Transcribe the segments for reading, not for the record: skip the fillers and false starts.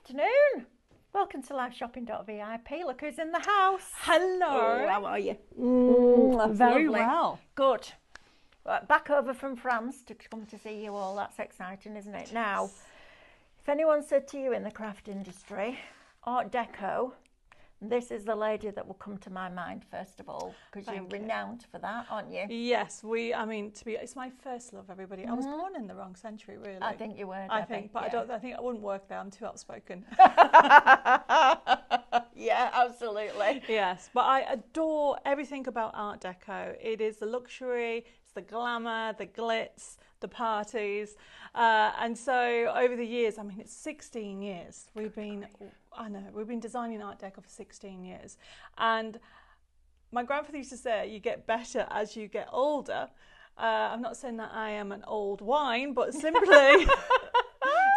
afternoon. Welcome to liveshopping.vip. Look who's in the house. Hello. Oh, how are you? Very Lovely. well. Good. Right, back over from France to come to see you all. That's exciting, isn't it? Now, if anyone said to you in the craft industry, Art Deco, this is the lady that will come to my mind first of all, because you're renowned for that, aren't you? Yes, it's my first love, everybody. I was born in the wrong century, really. I think you were, Debbie. I think, but yeah. I think I wouldn't work there. I'm too outspoken. Yeah, absolutely. Yes, but I adore everything about Art Deco. It is the luxury, it's the glamour, the glitz, the parties. And so over the years, I mean, it's 16 years. We've been designing Art Deco for 16 years. And my grandfather used to say, you get better as you get older. I'm not saying that I am an old wine, but simply...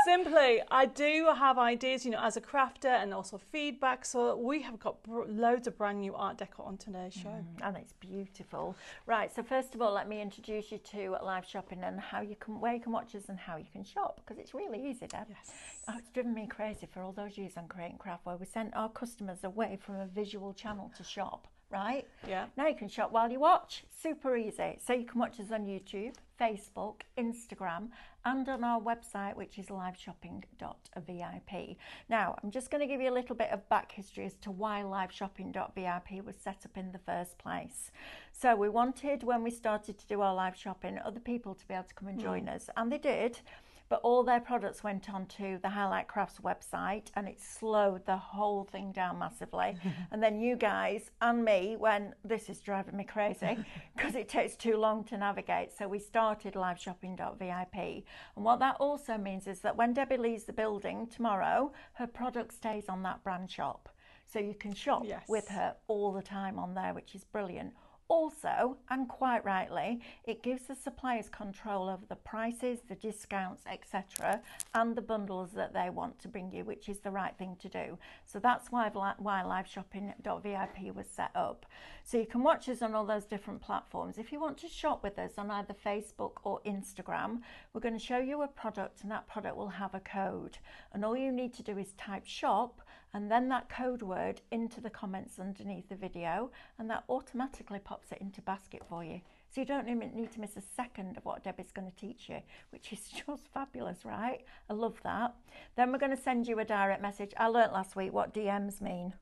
Simply, I do have ideas, as a crafter and also feedback. So we have got loads of brand new Art Deco on today's show. And it's beautiful. Right, so first of all, let me introduce you to live shopping and where you can watch us and how you can shop, because it's really easy, Deb. Yes. Oh, it's driven me crazy for all those years on Create and Craft, where we sent our customers away from a visual channel to shop, right? Yeah. Now you can shop while you watch. Super easy. So you can watch us on YouTube, Facebook, Instagram, and on our website, which is liveshopping.vip. Now, I'm just going to give you a little bit of back history as to why liveshopping.vip was set up in the first place. So we wanted, when we started to do our live shopping, other people to be able to come and join us, and they did. But all their products went onto the Highlight Crafts website, and it slowed the whole thing down massively. And then you guys and me went, this is driving me crazy because it takes too long to navigate. So we started liveshopping.vip. And what that also means is that when Debbie leaves the building tomorrow, her product stays on that brand shop. So you can shop with her all the time on there, which is brilliant. Also, and quite rightly, it gives the suppliers control over the prices, the discounts, etc., and the bundles that they want to bring you, which is the right thing to do. So that's why liveshopping.vip was set up. So you can watch us on all those different platforms. If you want to shop with us on either Facebook or Instagram, we're going to show you a product, and that product will have a code. And all you need to do is type shop and then that code word into the comments underneath the video, and that automatically pops it into basket for you. So you don't need to miss a second of what Debbie's going to teach you, which is just fabulous, right? I love that. Then we're going to send you a direct message. I learnt last week what DMs mean.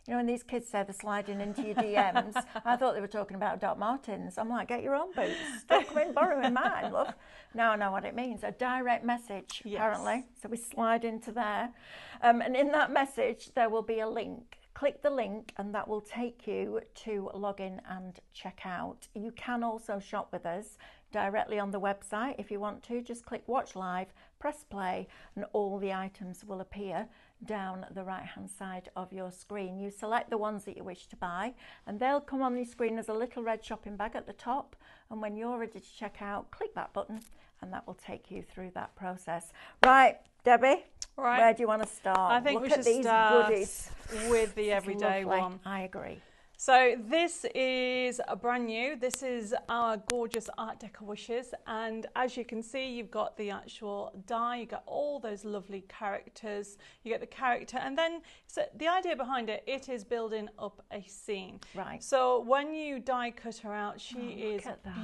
You know, when these kids say they're sliding into your DMs, I thought they were talking about Doc Martens. I'm like, get your own boots. Don't come in borrowing mine, love. Now I know what it means. A direct message, apparently. So we slide into there. And in that message, there will be a link. Click the link and that will take you to log in and check out. You can also shop with us directly on the website if you want to. Just click watch live, press play, and all the items will appear down the right hand side of your screen. You select the ones that you wish to buy, and they'll come on the screen as a little red shopping bag at the top, and when you're ready to check out, click that button and that will take you through that process. Right, Debbie, where do you want to start? I think we should start with the everyday one. I agree. So this is a brand new. This is our gorgeous Art Deco wishes, and as you can see, you've got the actual die, you got all those lovely characters, you get the character, and then so the idea behind it is building up a scene. Right. So when you die cut her out, she is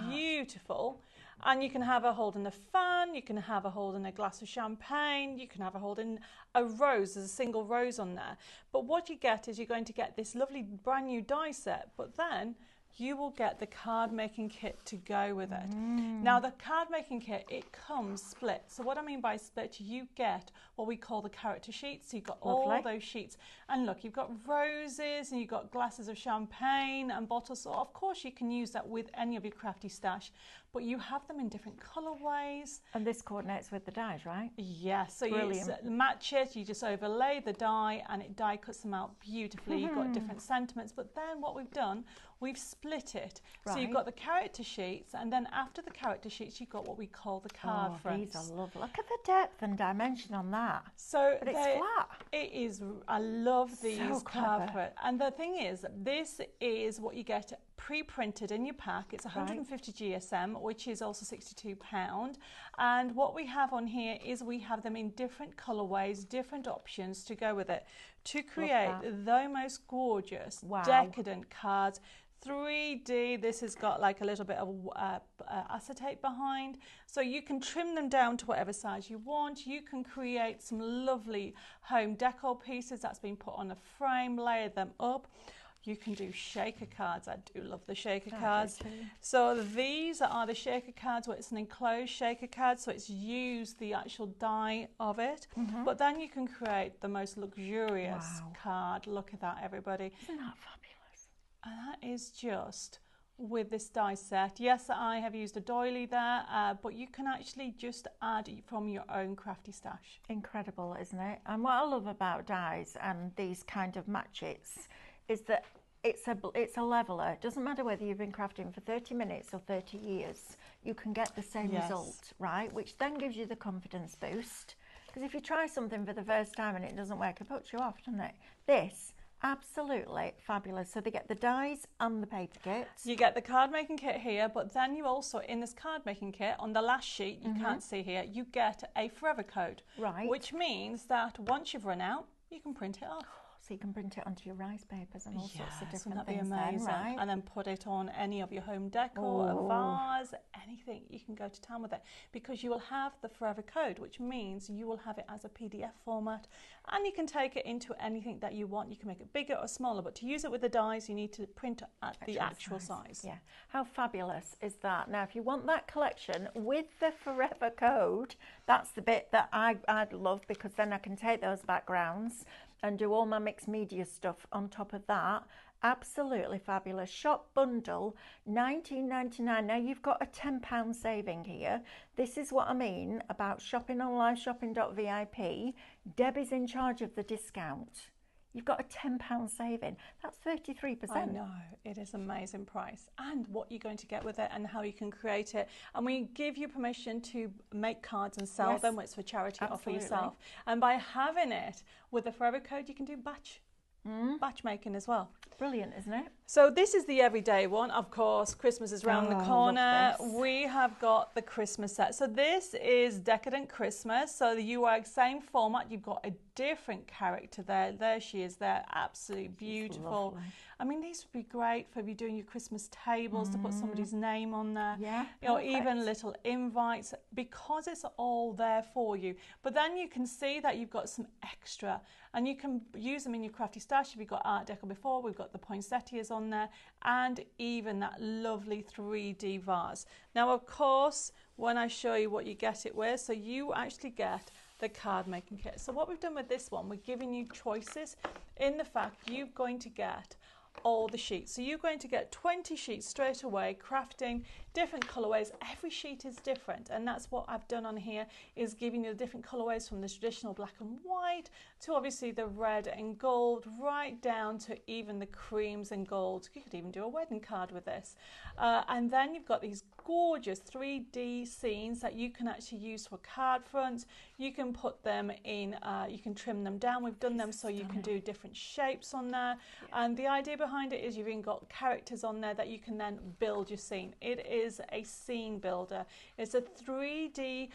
beautiful. And you can have her holding a fan, you can have her holding a glass of champagne, you can have her holding a rose. There's a single rose on there. But what you get is you're going to get this lovely brand new die set, but then you will get the card making kit to go with it. Now the card making kit, it comes split. So what I mean by split, you get what we call the character sheets. So you've got all those sheets, and look, you've got roses and you've got glasses of champagne and bottles. So of course you can use that with any of your crafty stash, but you have them in different colorways. And this coordinates with the dies, right? Yes, so you match it, you just overlay the die and it die cuts them out beautifully. You've got different sentiments, but then what we've done, we've split it. So you've got the character sheets, and then after the character sheets, you've got what we call the card fronts. These are lovely. Look at the depth and dimension on that. So but it's flat. It is. I love these card fronts. And the thing is, this is what you get pre-printed in your pack. It's 150 GSM, which is also £62. And what we have on here is we have them in different colorways, different options to go with it, to create the most gorgeous decadent cards. 3D, this has got like a little bit of acetate behind, so you can trim them down to whatever size you want. You can create some lovely home decor pieces that's been put on a frame, layer them up. You can do shaker cards. I do love the shaker cards. So these are the shaker cards where it's an enclosed shaker card, so it's used the actual die of it. But then you can create the most luxurious card. Look at that, everybody. Isn't that fabulous? And that is just with this die set. Yes, I have used a doily there, but you can actually just add from your own crafty stash. Incredible, isn't it? And what I love about dies and these kind of match-its is that it's a leveler. It doesn't matter whether you've been crafting for 30 minutes or 30 years, you can get the same result, right? Which then gives you the confidence boost. Because if you try something for the first time and it doesn't work, it puts you off, doesn't it? This, absolutely fabulous. So they get the dies and the paper kit. You get the card making kit here, but then you also, in this card making kit, on the last sheet, you can't see here, you get a forever code. Right. Which means that once you've run out, you can print it off. So you can print it onto your rice papers and all sorts of different that'd things. Be amazing. Then, right? And then put it on any of your home decor, a vase, anything. You can go to town with it because you will have the forever code, which means you will have it as a PDF format, and you can take it into anything that you want. You can make it bigger or smaller, but to use it with the dies, you need to print at the actual size. Yeah. How fabulous is that? Now, if you want that collection with the forever code, that's the bit that I'd love, because then I can take those backgrounds and do all my mixed media stuff on top of that. Absolutely fabulous. Shop bundle, £19.99. Now you've got a £10 saving here. This is what I mean about shopping on liveshopping.vip. Debbie's in charge of the discount. You've got a £10 saving. That's 33%. I know, it is an amazing price. And what you're going to get with it and how you can create it. And we give you permission to make cards and sell them. It's for charity or for yourself. And by having it with the forever code, you can do batch making as well. Brilliant, isn't it? So this is the everyday one. Of course, Christmas is around the corner. We have got the Christmas set. So this is Decadent Christmas. So you are same format. You've got a different character there. There she is there. Absolutely beautiful. I mean, these would be great for you doing your Christmas tables to put somebody's name on there. Yeah, you know, even little invites, because it's all there for you. But then you can see that you've got some extra, and you can use them in your crafty stash. We've got Art Deco before, we've got the poinsettias on there, and even that lovely 3D vase. Now, of course, when I show you what you get it with, so you actually get the card making kit. So what we've done with this one, we're giving you choices in the fact you're going to get all the sheets. So you're going to get 20 sheets straight away, crafting different colorways. Every sheet is different, and that's what I've done on here, is giving you the different colorways from the traditional black and white to obviously the red and gold, right down to even the creams and gold. You could even do a wedding card with this. And then you've got these gorgeous 3D scenes that you can actually use for card fronts. You can put them in, you can trim them down. We've done them so you can do different shapes on there. And the idea behind it is you've even got characters on there that you can then build your scene. It is a scene builder. It's a 3D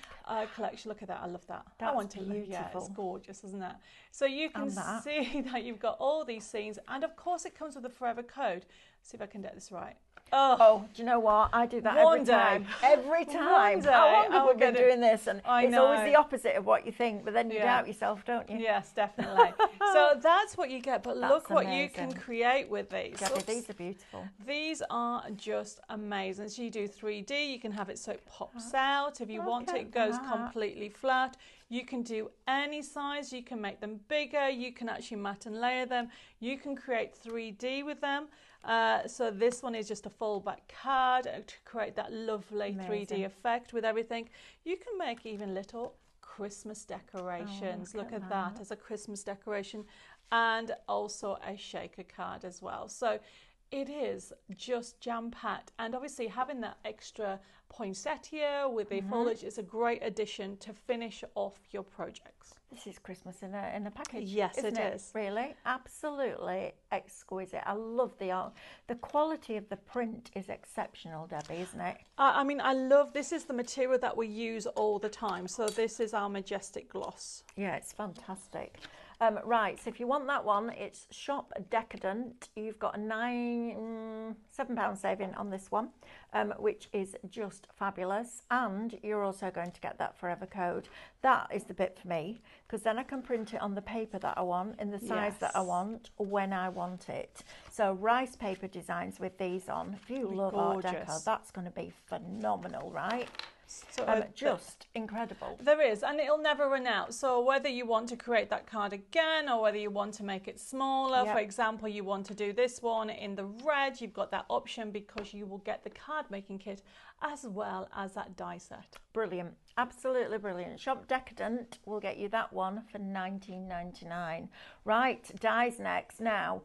collection. Look at that. I love that. That's I want to beautiful. Yeah, it's gorgeous, isn't it? So you can see that you've got all these scenes, and of course it comes with a forever code. See if I can get this right. Oh, do you know what? I do that every time. Every time. How long have we been doing this? And it's always the opposite of what you think, but then you doubt yourself, don't you? Yes, definitely. So that's what you get, but look what you can create with these. Debbie, these are beautiful. These are just amazing. So you do 3D, you can have it so it pops out. If you want it, it goes completely flat. You can do any size, you can make them bigger, you can actually mat and layer them, you can create 3D with them. So this one is just a full back card to create that lovely 3D effect with everything. You can make even little Christmas decorations. Look at that as a Christmas decoration, and also a shaker card as well. So It is just jam-packed, and obviously having that extra poinsettia with the foliage is a great addition to finish off your projects. This is Christmas in a package. Yes, isn't it is. Really, absolutely exquisite. I love the art. The quality of the print is exceptional, Debbie, isn't it? I mean, I love, this is the material that we use all the time. So this is our Majestic Gloss. Yeah, it's fantastic. Right, so if you want that one, it's Shop Decadent. You've got a £7 saving on this one, which is just fabulous. And you're also going to get that forever code. That is the bit for me, because then I can print it on the paper that I want, in the size that I want, when I want it. So rice paper designs with these on. If you love Art Deco, that's going to be phenomenal, right? So just incredible. There is, and it'll never run out. So whether you want to create that card again, or whether you want to make it smaller, for example, you want to do this one in the red, you've got that option, because you will get the card making kit as well as that die set. Brilliant, absolutely brilliant. Shop Decadent will get you that one for $19.99. Right, dies next. Now,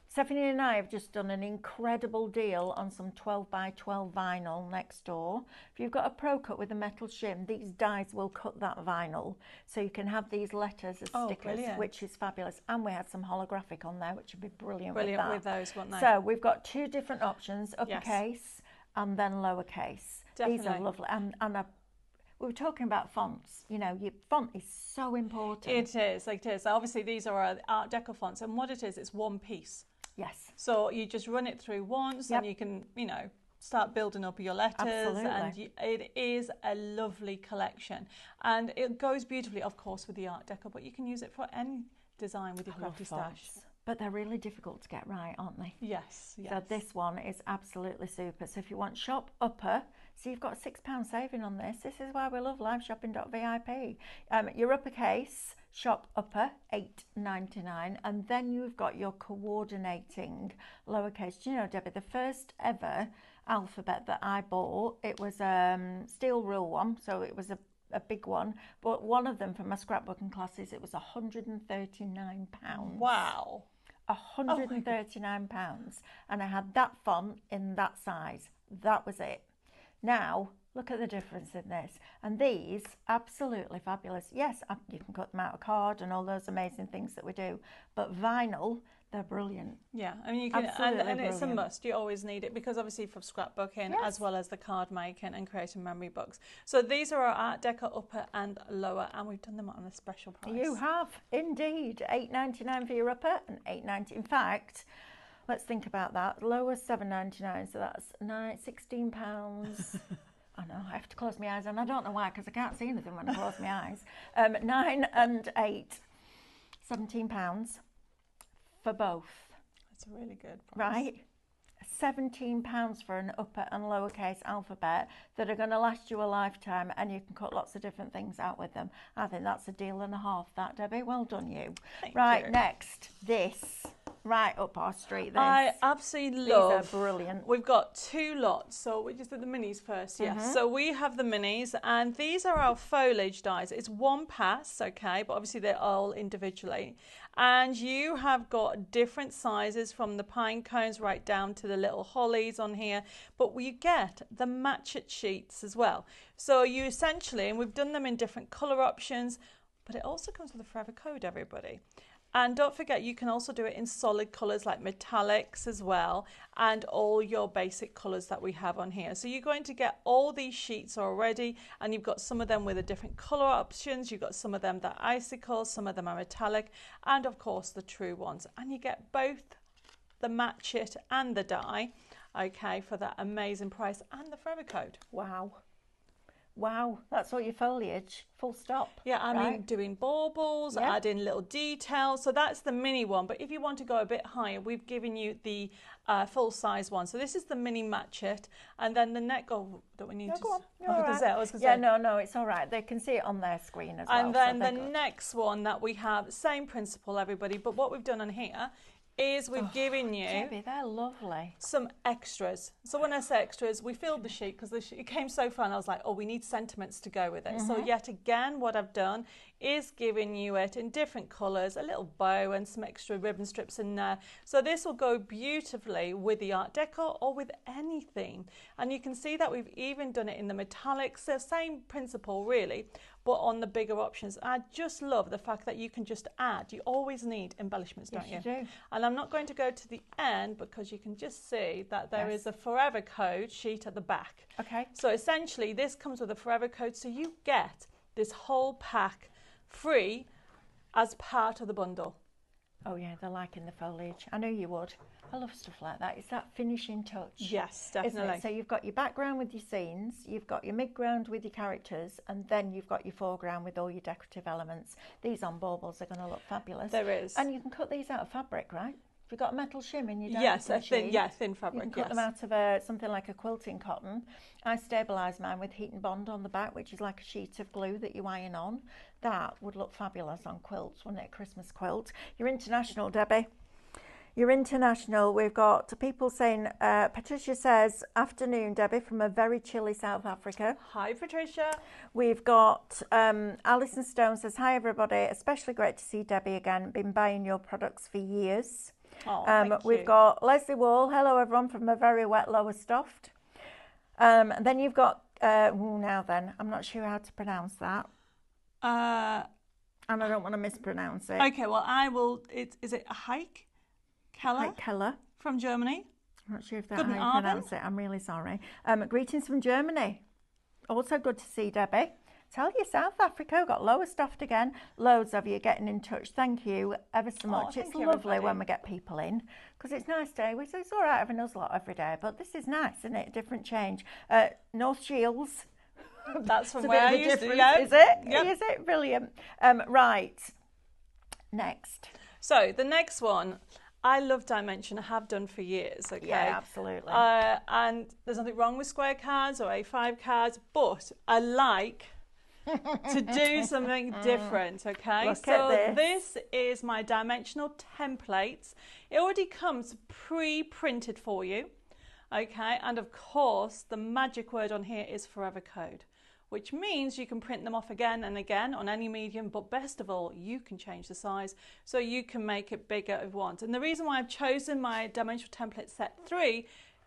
Stephanie and I have just done an incredible deal on some 12 by 12 vinyl next door. If you've got a Pro Cut with a metal shim, these dies will cut that vinyl. So you can have these letters as stickers, which is fabulous. And we had some holographic on there, which would be brilliant with that. With those, wouldn't they? So we've got two different options, uppercase and then lowercase. Definitely. These are lovely. And we were talking about fonts. You know, your font is so important. It is, it is. Obviously, these are our Art Deco fonts. And what it is, it's one piece. Yes. So you just run it through once and you can, you know, start building up your letters. Absolutely. And it is a lovely collection. And it goes beautifully, of course, with the Art Deco, but you can use it for any design with your crafty stash. But they're really difficult to get right, aren't they? Yes, yes. So this one is absolutely super. So if you want Shop Upper, so you've got a £6 saving on this. This is why we love liveshopping.vip. Your uppercase, Shop Upper, $8.99. And then you've got your coordinating lowercase. Do you know, Debbie, the first ever alphabet that I bought, it was steel rule one, so it was a big one, but one of them for my scrapbooking classes, it was £139. Wow. £139, and I had that font in that size. That was it. Now look at the difference in this, and these absolutely fabulous. Yes, you can cut them out of card and all those amazing things that we do, but vinyl, they're brilliant. Yeah, I mean, you can, and it's a must. You always need it, because obviously for scrapbooking as well as the card making and creating memory books. So these are our Art Deco upper and lower, and we've done them on a special price. You have indeed. $8.99 for your upper and $8.90. In fact, let's think about that. Lower $7.99, so that's £16. I know, I have to close my eyes, and I don't know why, because I can't see anything when I close my eyes. 9 and 8, £17 for both. That's a really good price. Right? £17 for an upper and lowercase alphabet that are going to last you a lifetime, and you can cut lots of different things out with them. I think that's a deal and a half, that, Debbie. Well done, you. Thank right, you. Next, this. Right up our street, this. I absolutely love. These are brilliant. We've got two lots, so we just did the minis first, yes. So we have the minis, and these are our foliage dies. It's one pass, okay, but obviously they're all individually. And you have got different sizes, from the pine cones right down to the little hollies on here, but we get the Match It sheets as well. So you essentially, and we've done them in different colour options, but it also comes with a forever code, everybody. And don't forget, you can also do it in solid colours like metallics as well, and all your basic colours that we have on here. So you're going to get all these sheets already, and you've got some of them with the different colour options. You've got some of them that are icicles, some of them are metallic, and of course the true ones. And you get both the Match It and the die, okay, for that amazing price, and the forever code. Wow. Wow, that's all your foliage, full stop. Yeah, I mean, doing baubles, adding little details. So that's the mini one. But if you want to go a bit higher, we've given you the full size one. So this is the mini Match It. And then the neck, don't we need to... Go on. No, it's all right. They can see it on their screen as well. And then the next one that we have, same principle, everybody. But what we've done on here is we've given you Debbi, they're lovely. Some extras. So when I say extras, we filled the sheet because it came so far and I was like, oh, we need sentiments to go with it. So yet again, what I've done is giving you it in different colours, a little bow and some extra ribbon strips in there. So this will go beautifully with the Art Deco or with any theme. And you can see that we've even done it in the metallics, so same principle really, but on the bigger options. I just love the fact that you can just add. You always need embellishments, don't you? Yes, you do. And I'm not going to go to the end because you can just see that there is a Forever Code sheet at the back. Okay. So essentially this comes with a Forever Code, so you get this whole pack free as part of the bundle. Oh yeah, they're liking the foliage. I knew you would. I love stuff like that. It's that finishing touch. Yes, definitely. So you've got your background with your scenes, you've got your midground with your characters, and then you've got your foreground with all your decorative elements. These on baubles are going to look fabulous. There is. And you can cut these out of fabric, right? If you've got a metal shim in your yes, a thin, thin fabric. You can cut them out of something like a quilting cotton. I stabilise mine with heat and bond on the back, which is like a sheet of glue that you iron on. That would look fabulous on quilts, wouldn't it? A Christmas quilt. You're international, Debbi. You're international. We've got people saying, Patricia says, afternoon, Debbi, from a very chilly South Africa. Hi, Patricia. We've got Alison Stone says, hi, everybody. Especially great to see Debbi again. Been buying your products for years. Oh, we've got Leslie Wall. Hello, everyone, from a very wet Lowestoft. And then you've got, now then, I'm not sure how to pronounce that. And I don't want to mispronounce it. Okay, well, I will. Is it a Heike Keller from Germany? I'm not sure if that's how you pronounce it. I'm really sorry. Greetings from Germany. Also good to see Debbi. Tell you, South Africa, got Lowestoft again. Loads of you getting in touch. Thank you ever so much. It's lovely when we get people in because it's nice day. It's all right having us lot every day, but this is nice, isn't it? A different change. North Shields. That's from where I used to. Yeah. Is it? Yep. Is it? Brilliant. Right. Next. So the next one, I love Dimension. I have done for years. Okay. Yeah, absolutely. And there's nothing wrong with square cards or A5 cards, but I like to do something different. Okay. Look at this is my dimensional templates. It already comes pre-printed for you. Okay. And of course, the magic word on here is Forever Code, which means you can print them off again and again on any medium, but best of all, you can change the size so you can make it bigger if you want. And the reason why I've chosen my Dimensional Template Set 3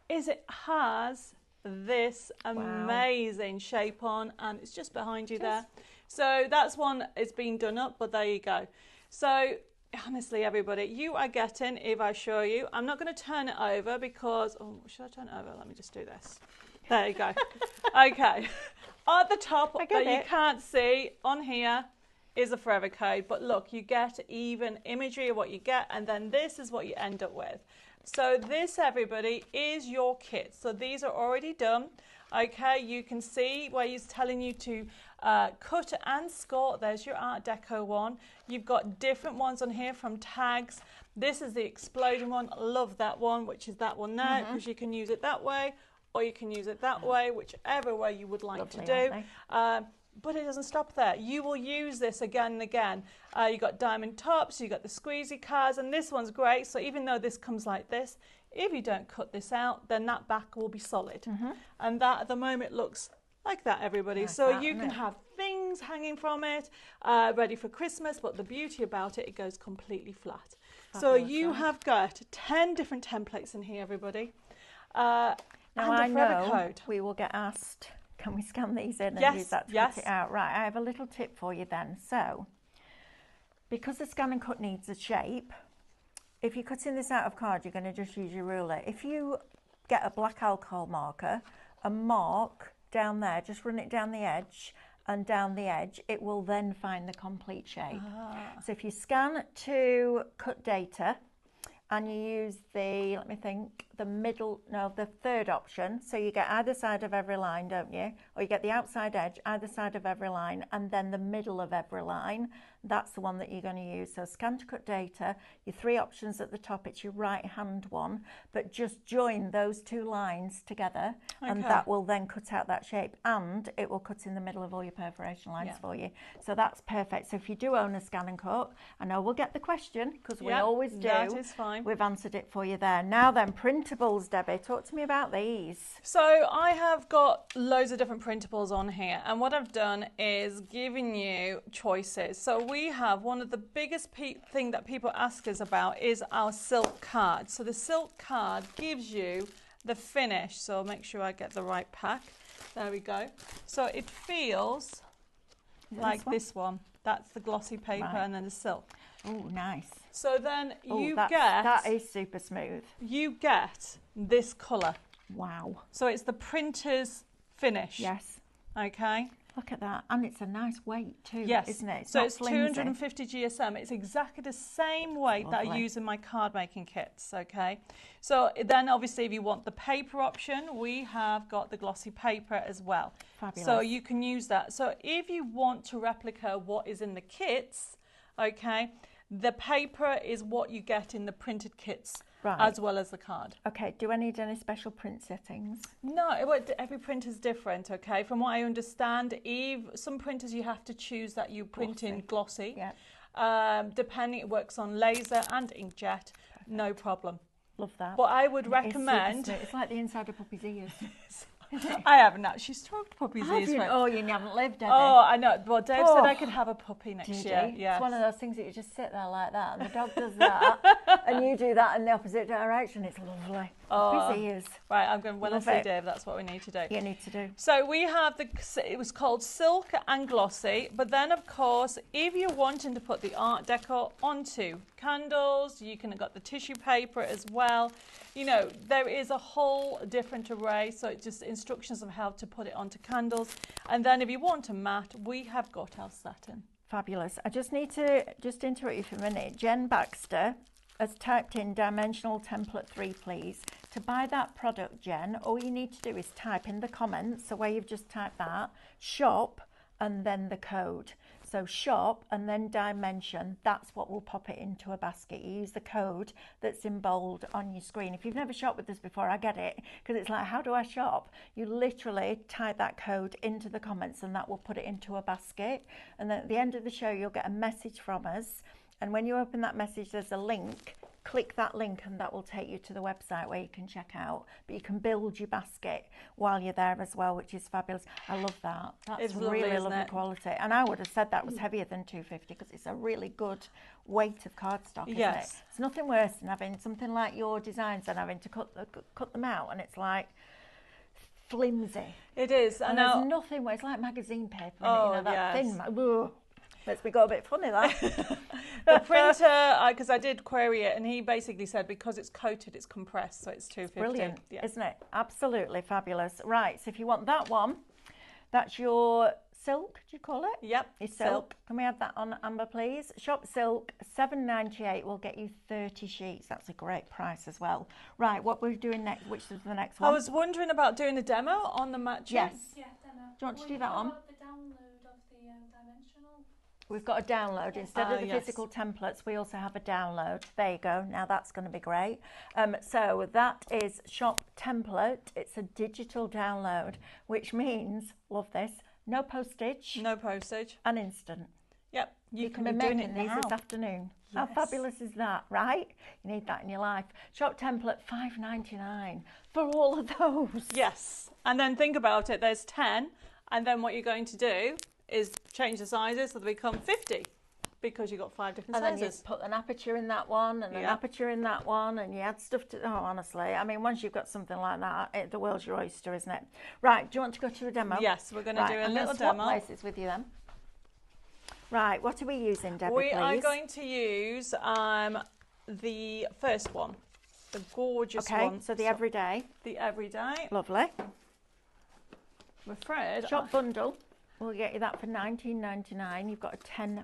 is it has this amazing shape on, and it's just behind you there. So that's one, it's been done up, but there you go. So honestly, everybody, you are getting, if I show you, I'm not going to turn it over because, oh, should I turn it over? Let me just do this. There you go. Okay. At the top that you can't see on here is a Forever Code, but look, you get even imagery of what you get, and then this is what you end up with. So this, everybody, is your kit. So these are already done. Okay, you can see where he's telling you to cut and score. There's your Art Deco one. You've got different ones on here from tags. This is the exploding one. I love that one, which is that one there, because you can use it that way, or you can use it that way, whichever way you would like to do. But it doesn't stop there. You will use this again and again. You've got diamond tops, you've got the squeezy cards, and this one's great. So even though this comes like this, if you don't cut this out, then that back will be solid. And that at the moment looks like that, everybody. Like so that, you can have things hanging from it, ready for Christmas, but the beauty about it, it goes completely flat. So you have got 10 different templates in here, everybody. Now I know we will get asked, can we scan these in and use that to cut it out? Right, I have a little tip for you then. So, because the scan and cut needs a shape, if you're cutting this out of card, you're going to just use your ruler. If you get a black alcohol marker and mark down there, just run it down the edge and down the edge, it will then find the complete shape. So if you scan to cut data, and you use the, let me think, the third option. So you get either side of every line, don't you? Or you get the outside edge, either side of every line, and then the middle of every line. That's the one that you're going to use. So scan to cut data, your 3 options at the top, it's your right hand one, but just join those 2 lines together and that will then cut out that shape, and it will cut in the middle of all your perforation lines for you. So that's perfect. So if you do own a scan and cut, I know we'll get the question because we always do. That is fine. time. We've answered it for you there. Now then, printables, Debbie, talk to me about these. So I have got loads of different printables on here, and what I've done is given you choices. So we have one of the biggest thing that people ask us about is our silk card. So the silk card gives you the finish. So make sure I get the right pack. There we go. So it feels like this one. That's the glossy paper, right. And then the silk. Oh, nice. So then that is super smooth. You get this colour. Wow. So it's the printer's finish. Yes. Okay. Look at that. And it's a nice weight too, yes. Isn't it? So it's 250 GSM. It's exactly the same weight that I use in my card making kits, okay? So then obviously if you want the paper option, we have got the glossy paper as well. Fabulous. So you can use that. So if you want to replicate what is in the kits, okay, the paper is what you get in the printed kits. Right. As well as the card. Okay, do I need any special print settings? No, every printer is different, okay? From what I understand, some printers you have to choose that you print in glossy. Yeah. Depending, it works on laser and inkjet, no problem. Love that. But I would recommend... It's like the inside of puppy's ears. I haven't actually stroked puppy's ears. Oh, you haven't lived, Debbie. Oh, I know. Well, Dave said I could have a puppy next year. Yes. It's one of those things that you just sit there like that, and the dog does that, and you do that in the opposite direction. It's lovely. Puppy's ears. Right, I'm going. When I see Dave, that's what we need to do. You need to do. So we have it was called silk and glossy, but then of course, if you're wanting to put the Art Deco onto candles, you can have got the tissue paper as well. You know, there is a whole different array, so it's just instructions of how to put it onto candles. And then if you want a matte, we have got our satin. Fabulous. I just need to interrupt you for a minute. Jen Baxter has typed in dimensional template 3, please. To buy that product, Jen, all you need to do is type in the comments, so where you've just typed that, shop, and then the code. So shop and then dimension, that's what will pop it into a basket. You use the code that's in bold on your screen. If you've never shopped with us before, I get it, because it's like, how do I shop? You literally type that code into the comments and that will put it into a basket. And then at the end of the show, you'll get a message from us. And when you open that message, there's a link. Click that link and that will take you to the website where you can check out. But you can build your basket while you're there as well, which is fabulous. I love that. That's really lovely quality. And I would have said that was heavier than 250 because it's a really good weight of cardstock, isn't it? It's nothing worse than having something like your designs and having to cut them out, and it's like flimsy. It is. And there's nothing where it's like magazine paper, that thin. Makes me go a bit funny, that. The printer, because I did query it, and he basically said because it's coated, it's compressed, so it's 250. Brilliant, isn't it? Absolutely fabulous. Right, so if you want that one, that's your silk, do you call it? Yep, your silk. Can we have that on, Amber, please? Shop silk, $7.98 will get you 30 sheets. That's a great price as well. Right, what we're doing next, which is the next one? I was wondering about doing a demo on the Match It. Yes. Yeah, demo. Do you want to do that on? The download of the dimensional. We've got a download. Instead of the physical templates, we also have a download. There you go. Now that's going to be great. So that is Shop Template. It's a digital download, which means, love this, no postage. No postage. And instant. Yep. You can be making these this afternoon. Yes. How fabulous is that, right? You need that in your life. Shop Template, $5.99 for all of those. Yes. And then think about it. There's 10. And then what you're going to do is change the sizes so they become 50 because you've got 5 different sizes. And then you put an aperture in that one and an aperture in that one, and you add stuff to... Oh, honestly, I mean, once you've got something like that, the world's your oyster, isn't it? Right, do you want to go to a demo? Yes, we're going to do a little demo. Swap places with you then. Right, what are we using, Debbie, We are going to use the first one, the gorgeous one. Okay, so the everyday. The everyday. Lovely. I'm afraid... Shop bundle. We'll get you that for $19.99. You've got a £10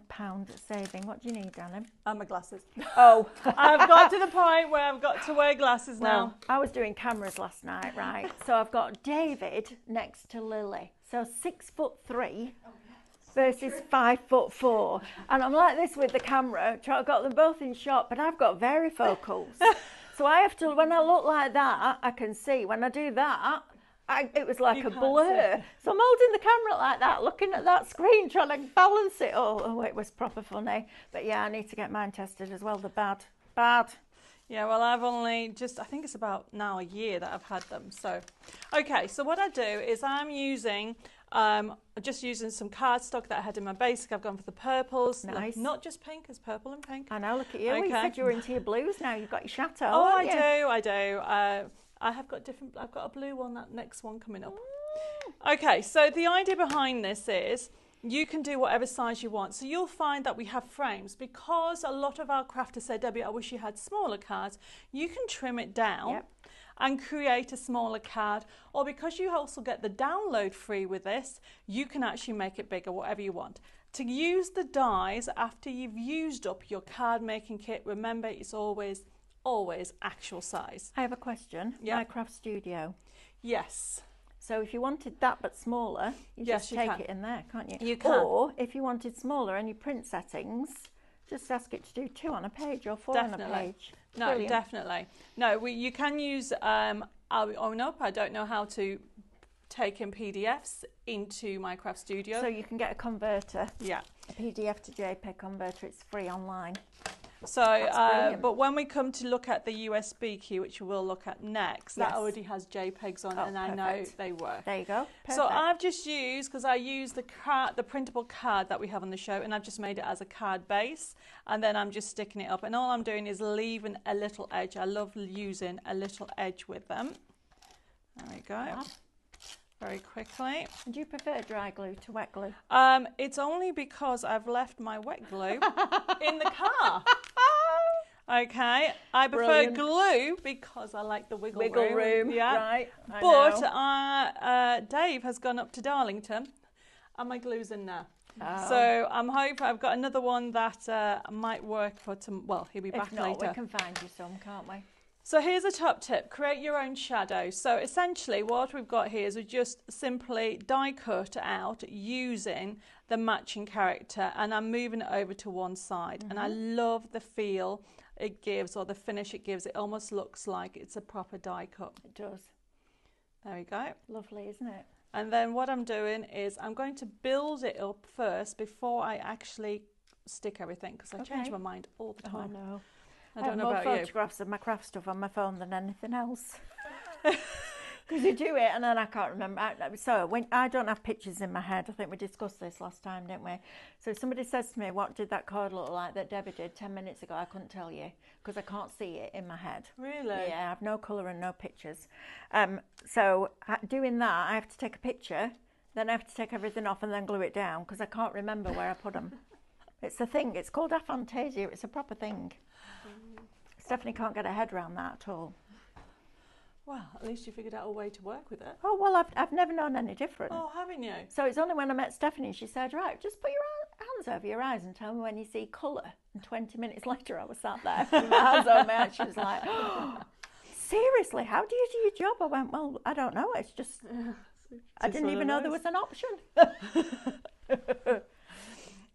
saving. What do you need, darling? And my glasses. Oh. I've got to the point where I've got to wear glasses now. I was doing cameras last night, right? So I've got David next to Lily. So 6'3" versus 5'4". And I'm like this with the camera. I've got them both in shot, but I've got varifocals. So I have to, when I look like that, I can see. When I do that, it was like a blur. So I'm holding the camera like that, looking at that screen, trying to balance it all. Oh, it was proper funny. But yeah, I need to get mine tested as well. The bad. Yeah, well, I've only just, I think it's about now a year that I've had them. So, okay, so what I do is I'm using, just using some cardstock that I had in my basic. I've gone for the purples. Nice. Look, not just pink, it's purple and pink. I know, look at you. Okay. Well, you said you were into your blues now. You've got your chateau. Oh, I haven't you? do. I have got different, I've got a blue one, that next one coming up. Okay, so the idea behind this is you can do whatever size you want. So you'll find that we have frames because a lot of our crafters say, Debbie, I wish you had smaller cards. You can trim it down and create a smaller card, or because you also get the download free with this, you can actually make it bigger, whatever you want. To use the dies after you've used up your card making kit, remember it's always actual size. I have a question. Yeah. My craft studio. Yes. So if you wanted that but smaller, you just take it in there, can't you? You can. Or if you wanted smaller and your print settings, just ask it to do 2 on a page or 4 on a page. No, Brilliant. definitely. No, you can use, I'll own up, I don't know how to take in PDFs into my craft studio. So you can get a converter. Yeah. A PDF to JPEG converter, it's free online. So, but when we come to look at the USB key, which we'll look at next, that already has JPEGs on it, and I know they work. There you go. Perfect. So I've just used, because I use the printable card that we have on the show, and I've just made it as a card base, and then I'm just sticking it up, and all I'm doing is leaving a little edge. I love using a little edge with them. There we go. Very quickly. And do you prefer dry glue to wet glue? It's only because I've left my wet glue in the car. Okay, I prefer glue because I like the wiggle room. Yeah, right. But Dave has gone up to Darlington, and my glue's in there. Oh. So I'm hoping I've got another one that might work for well, he'll be back later. If not, we can find you some, can't we? So here's a top tip, create your own shadow. So essentially what we've got here is we just simply die cut out using the matching character, and I'm moving it over to one side. And I love the feel it gives, or the finish it gives. It almost looks like it's a proper die cut. It does. There we go. Lovely, isn't it? And then what I'm doing is I'm going to build it up first before I actually stick everything, because I change my mind all the time. Oh, no. I don't know more about you. photographs of my craft stuff on my phone than anything else. Because you do it and then I can't remember. So when I don't have pictures in my head, I think we discussed this last time, didn't we? So if somebody says to me, what did that card look like that Debbie did 10 minutes ago? I couldn't tell you because I can't see it in my head. Really? Yeah, I have no colour and no pictures. So doing that, I have to take a picture, then I have to take everything off and then glue it down because I can't remember where I put them. It's a thing. It's called aphantasia. It's a proper thing. Stephanie can't get her head around that at all. Well, at least you figured out a way to work with it. Oh, well, I've never known any different. Oh, haven't you? So it's only when I met Stephanie, she said, right, just put your hands over your eyes and tell me when you see colour. And 20 minutes later, I was sat there with my hands over my eyes. She was like, oh, seriously, how do you do your job? I went, well, I don't know. It's just, I didn't even know there was an option.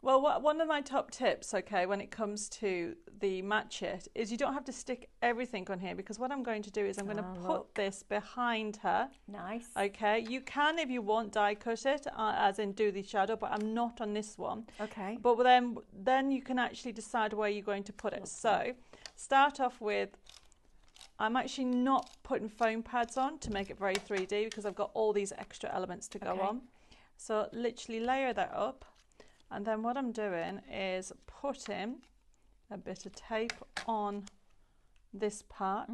Well, one of my top tips, okay, when it comes to the Match It, is you don't have to stick everything on here, because what I'm going to do is I'm going to put this behind her. Nice. Okay, you can, if you want, die cut it, as in do the shadow, but I'm not on this one. Okay. But then you can actually decide where you're going to put it. So start off with, I'm actually not putting foam pads on to make it very 3D because I've got all these extra elements to go on. So literally layer that up. And then what I'm doing is putting a bit of tape on this part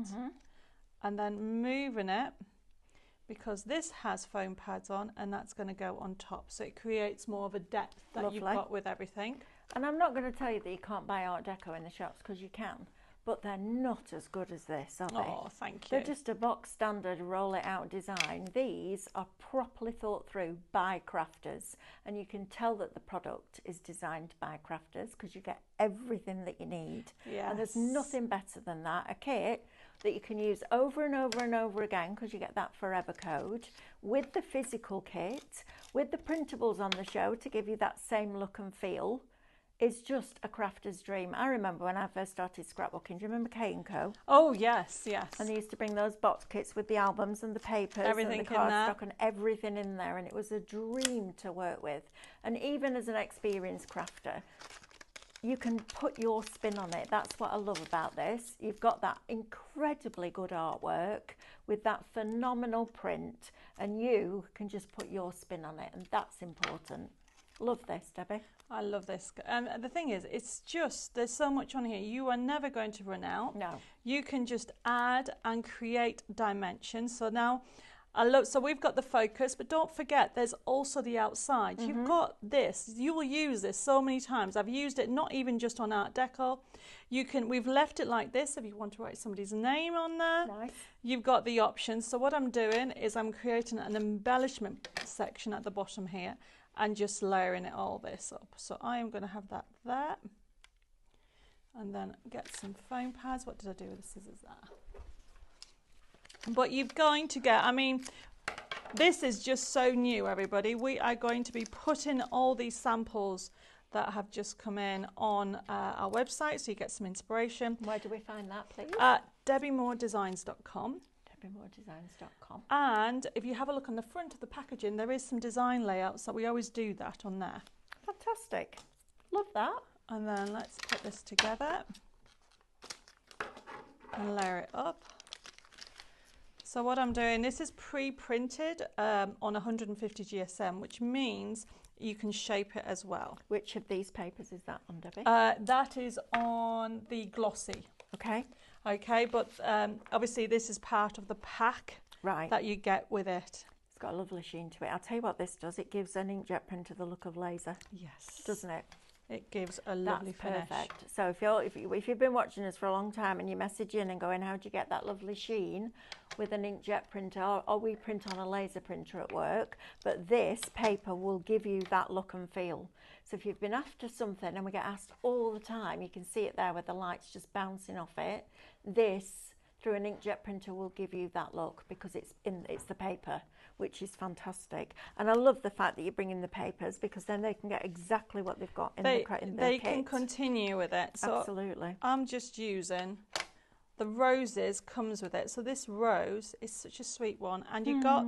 and then moving it, because this has foam pads on and that's going to go on top. So it creates more of a depth that you've got with everything. And I'm not going to tell you that you can't buy Art Deco in the shops, because you can. But they're not as good as this, are they? Oh, thank you. They're just a box standard roll it out design. These are properly thought through by crafters, and you can tell that the product is designed by crafters because you get everything that you need. Yes. And there's nothing better than that. A kit that you can use over and over and over again, because you get that forever code, with the physical kit, with the printables on the show to give you that same look and feel. It's just a crafter's dream. I remember when I first started scrapbooking. Do you remember K & Co? Oh, yes, yes. And they used to bring those box kits with the albums and the papers everything and the cardstock and everything in there. And it was a dream to work with. And even as an experienced crafter, you can put your spin on it. That's what I love about this. You've got that incredibly good artwork with that phenomenal print, and you can just put your spin on it, and that's important. Love this, Debbie. I love this. And the thing is, it's just, there's so much on here. You are never going to run out. No. You can just add and create dimensions. So now, so we've got the focus, but don't forget, there's also the outside. You've got this. You will use this so many times. I've used it not even just on Art Deco. We've left it like this if you want to write somebody's name on there. Nice. You've got the options. So what I'm doing is I'm creating an embellishment section at the bottom here, and just layering it all this up. So I am going to have that there, and then get some foam pads. What did I do with the scissors there? But you're going to get, I mean, this is just so new, everybody. We are going to be putting all these samples that have just come in on our website, so you get some inspiration. Where do we find that, please? DebbiMooreDesigns.com. DebbiMooreDesigns.com. And if you have a look on the front of the packaging, there is some design layouts, so we always do that on there. Fantastic. Love that. And then let's put this together and layer it up. So what I'm doing, this is pre-printed on 150 GSM, which means you can shape it as well. Which of these papers is that on, Debbie? That is on the glossy. Okay. Okay, but obviously this is part of the pack that you get with it. It's got a lovely sheen to it. I'll tell you what this does. It gives an inkjet printer the look of laser. Yes. Doesn't it? It gives a lovely finish. Perfect. So if you've been watching us for a long time and you message in and going, how do you get that lovely sheen with an inkjet printer, or we print on a laser printer at work, but this paper will give you that look and feel. So if you've been after something, and we get asked all the time, you can see it there with the lights just bouncing off it, this through an inkjet printer will give you that look, because it's the paper, which is fantastic. And I love the fact that you're bringing the papers, because then they can get exactly what they've got in the kit. They can continue with it. So absolutely. I'm just using the roses comes with it. So this rose is such a sweet one, and you've got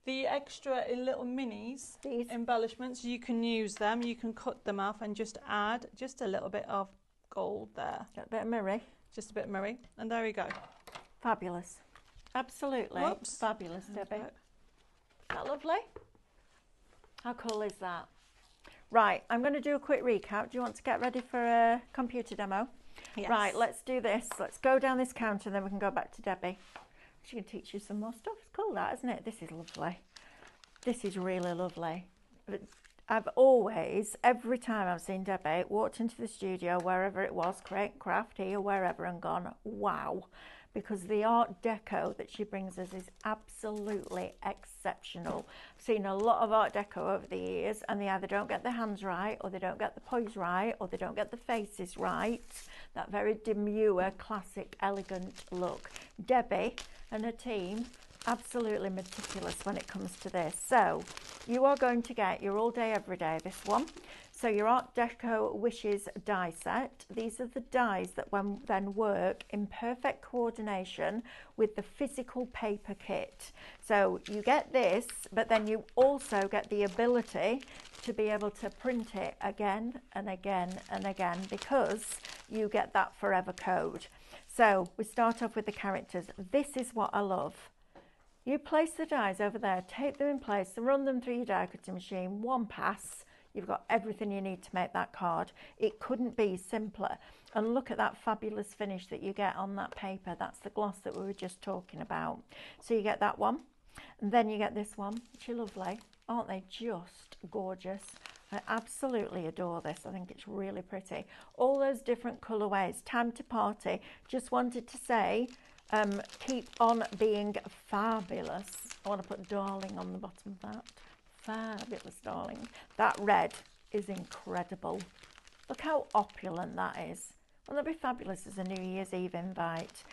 the extra little minis, these embellishments. You can use them. You can cut them off and just add just a little bit of gold there. Got a bit of mirror. Just a bit of mirror, and there we go. Fabulous. Absolutely. Whoops. Fabulous, Debbie. Isn't that lovely? How cool is that? Right, I'm going to do a quick recap. Do you want to get ready for a computer demo? Yes. Right, let's do this. Let's go down this counter, and then we can go back to Debbie. She can teach you some more stuff. It's cool, that, isn't it? This is lovely. This is really lovely. I've always, every time I've seen Debbie, walked into the studio, wherever it was, Create Craft here, wherever, and gone, wow. Because the Art Deco that she brings us is absolutely exceptional. I've seen a lot of Art Deco over the years, and they either don't get the hands right, or they don't get the pose right, or they don't get the faces right. That very demure, classic, elegant look. Debbie and her team, absolutely meticulous when it comes to this. So you are going to get your all day, every day, this one. So your Art Deco Wishes die set. These are the dies that then work in perfect coordination with the physical paper kit. So you get this, but then you also get the ability to be able to print it again and again and again, because you get that forever code. So we start off with the characters. This is what I love. You place the dies over there, take them in place, and run them through your die cutting machine. One pass. You've got everything you need to make that card. It couldn't be simpler. And look at that fabulous finish that you get on that paper. That's the gloss that we were just talking about. So you get that one, and then you get this one, which are lovely. Aren't they just gorgeous? I absolutely adore this. I think it's really pretty. All those different colourways. Time to party. Just wanted to say, keep on being fabulous. I want to put darling on the bottom of that. Fabulous, darling. That red is incredible. Look how opulent that is. Well, that'd be fabulous as a New Year's Eve invite.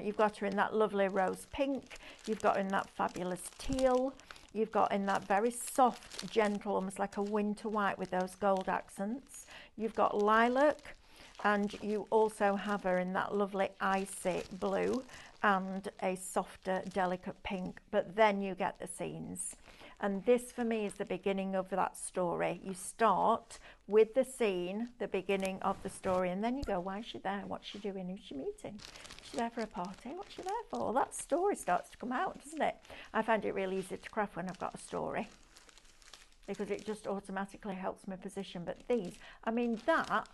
You've got her in that lovely rose pink. You've got her in that fabulous teal. You've got in that very soft, gentle, almost like a winter white with those gold accents. You've got lilac, and you also have her in that lovely icy blue and a softer, delicate pink. But then you get the scenes. And this for me is the beginning of that story. You start with the scene, the beginning of the story, and then you go, why is she there? What's she doing? Who's she meeting? Is she there for a party? What's she there for? That story starts to come out, doesn't it? I find it really easy to craft when I've got a story, because it just automatically helps me position. But these, I mean, that,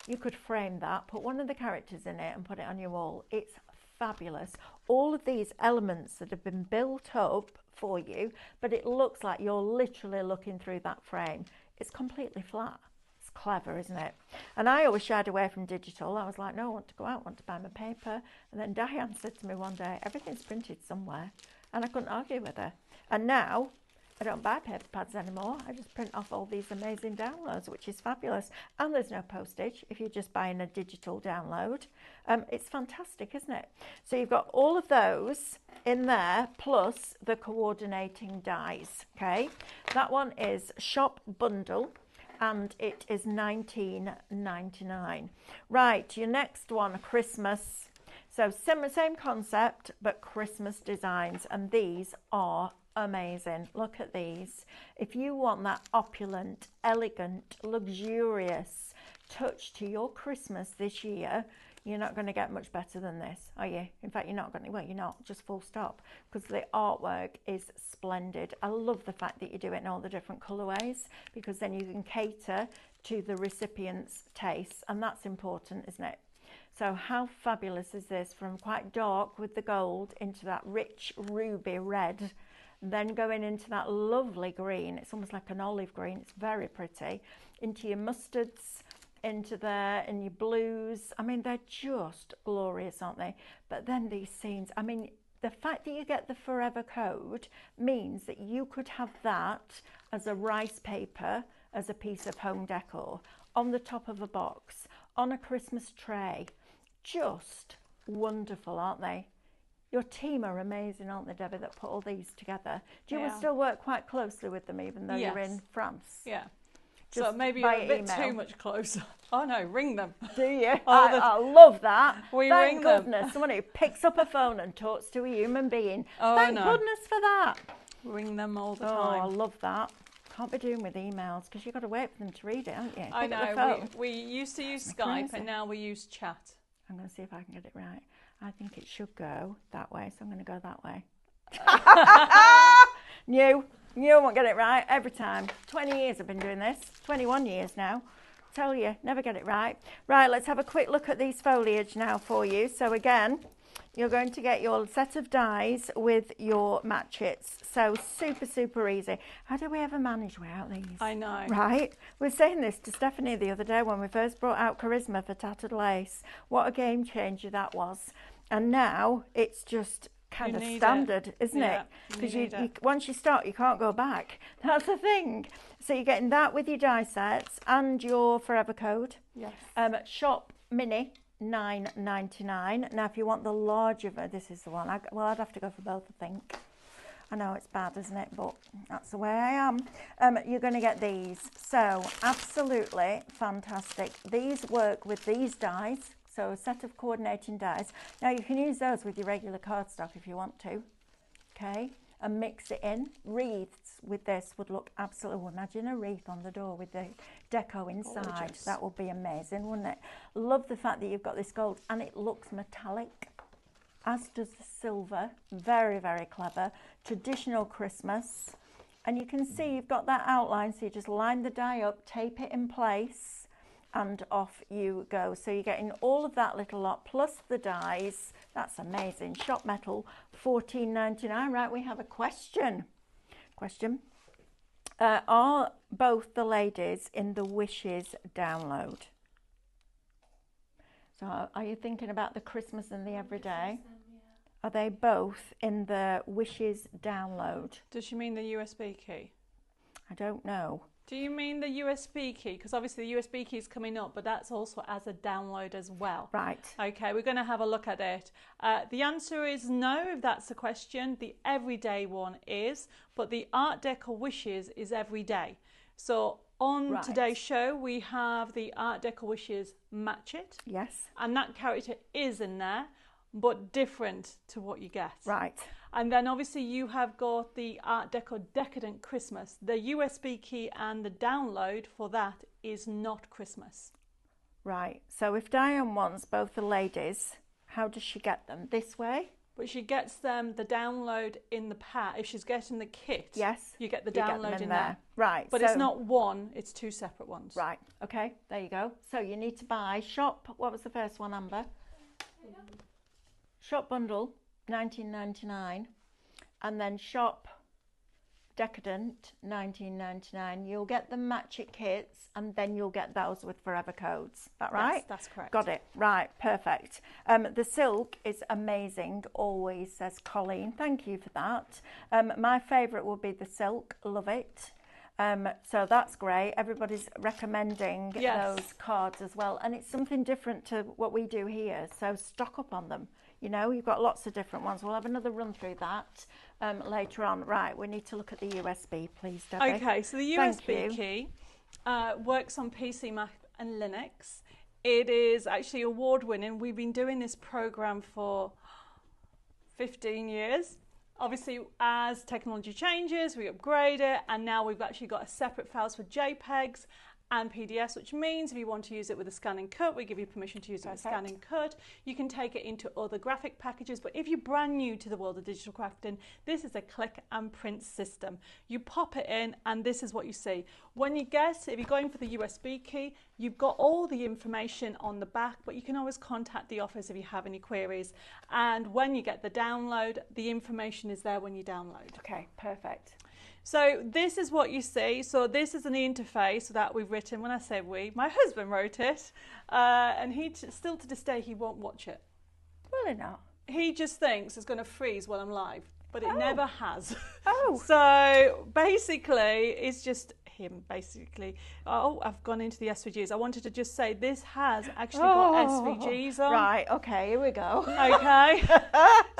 you could frame that, put one of the characters in it and put it on your wall. It's fabulous. All of these elements that have been built up for you, but it looks like you're literally looking through that frame. It's completely flat. It's clever, isn't it? And I always shied away from digital. I was like, no, I want to go out, I want to buy my paper. And then Diane said to me one day, everything's printed somewhere. And I couldn't argue with her. And now I don't buy paper pads anymore. I just print off all these amazing downloads, which is fabulous. And there's no postage if you're just buying a digital download. It's fantastic, isn't it? So you've got all of those in there, plus the coordinating dies, okay? That one is Shop Bundle, and it is $19.99. Right, your next one, Christmas. So same concept, but Christmas designs, and these are amazing. Look at these. If you want that opulent, elegant, luxurious touch to your Christmas this year, you're not going to get much better than this, are you? In fact, you're not going to, well, you're not, just full stop, because the artwork is splendid. I love the fact that you do it in all the different colorways, because then you can cater to the recipient's tastes, and that's important, isn't it? So how fabulous is this? From quite dark with the gold into that rich ruby red, then going into that lovely green. It's almost like an olive green. It's very pretty. Into your mustards, into there, and your blues. I mean, they're just glorious, aren't they? But then these scenes, I mean, the fact that you get the forever code means that you could have that as a rice paper, as a piece of home decor, on the top of a box, on a Christmas tray. Just wonderful, aren't they? Your team are amazing, aren't they, Debbie, that put all these together? Do you still work quite closely with them, even though you're in France? Yeah. Just so maybe by you're a bit email. Too much closer. Oh no, ring them. Do you? Oh, I love that. We Thank ring them. goodness. Someone who picks up a phone and talks to a human being. Oh, Thank goodness for that. Ring them all the Oh, time. I love that. Can't be doing with emails, because you've got to wait for them to read it, haven't you? I Pick up the know. phone. We used to use Skype, and now we use chat. I'm going to see if I can get it right. I think it should go that way, so I'm going to go that way. You won't get it right every time. 20 years I've been doing this. 21 years now. Tell you, never get it right. Right, let's have a quick look at these foliage now for you. So again, you're going to get your set of dies with your Match Its. So super easy. How do we ever manage without these? I know. Right? We were saying this to Stephanie the other day when we first brought out Charisma for tattered lace. What a game changer that was. And now it's just kind of standard, isn't it? Because once you start, you can't go back. That's the thing. So you're getting that with your die sets and your forever code. Yes. Shop Mini, $9.99. Now, if you want the larger, this is the one. I'd have to go for both, I think. I know it's bad, isn't it? But that's the way I am. You're going to get these. So, absolutely fantastic. These work with these dies. So, a set of coordinating dies. Now, you can use those with your regular cardstock if you want to. Okay? And mix it in. Wreaths with this would look absolutely... Oh, imagine a wreath on the door with the deco inside. Gorgeous. That would be amazing, wouldn't it? Love the fact that you've got this gold and it looks metallic, as does the silver. Very clever. Traditional Christmas. And you can see you've got that outline, so you just line the die up, tape it in place, and off you go. So you're getting all of that little lot, plus the dies. That's amazing. Shop Metal, $14.99. Right, we have a question. Are both the ladies in the Wishes download? So are you thinking about the Christmas and the everyday? Are they both in the Wishes download? Does she mean the USB key? I don't know. Do you mean the USB key? Because obviously the USB key is coming up, but that's also as a download as well. Right. Okay, we're going to have a look at it. The answer is no, if that's the question. The everyday one is, but the Art Deco Wishes is every day. So on today's show, we have the Art Deco Wishes Match It. Yes. And that character is in there. but different to what you get. Right. And then obviously you have got the Art Deco Decadent Christmas. The USB key and the download for that is not Christmas. Right. So if Diane wants both the ladies, how does she get them? This way? But she gets them the download in the pack. If she's getting the kit, Yes. you get the download in there. Right. But it's not one, it's two separate ones. Right. Okay. There you go. So you need to buy shop. What was the first one, Amber? Shop bundle, $19.99, and then shop Decadent, $19.99. You'll get the Match It kits, and then you'll get those with forever codes. Is that right? Yes, that's correct. Got it. Right, perfect. The silk is amazing, always, says Colleen. Thank you for that. My favourite will be the silk. Love it. So that's great. Everybody's recommending those cards as well. And it's something different to what we do here. So stock up on them. You know, you've got lots of different ones. We'll have another run through that later on. Right, we need to look at the USB, please, Debbie. Okay, so the USB key works on PC, Mac and Linux. It is actually award-winning. We've been doing this program for 15 years. Obviously, as technology changes, we upgrade it, and now we've actually got a separate files for JPEGs and PDFs, which means if you want to use it with a scan and cut, we give you permission to use it with a scan and cut. You can take it into other graphic packages, but if you're brand new to the world of digital crafting, this is a click and print system. You pop it in and this is what you see. When you get, if you're going for the USB key, you've got all the information on the back, but you can always contact the office if you have any queries. And when you get the download, the information is there when you download. Okay, perfect. So this is what you see. So this is an interface that we've written. When I say we, my husband wrote it, and he still to this day he won't watch it. Really not. He just thinks it's going to freeze while I'm live, but it never has. Oh. So basically, it's just him. Basically, oh, I've gone into the SVGs. I wanted to just say this has actually got SVGs on. Right. Okay. Here we go. Okay.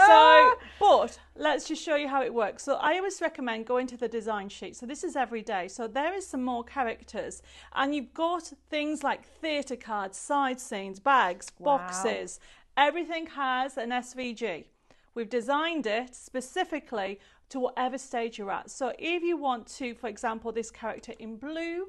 So, but let's just show you how it works. So I always recommend going to the design sheet. So this is every day. So there is some more characters, and you've got things like theatre cards, side scenes, bags, boxes. Everything has an SVG. We've designed it specifically to whatever stage you're at. So if you want to, for example, this character in blue,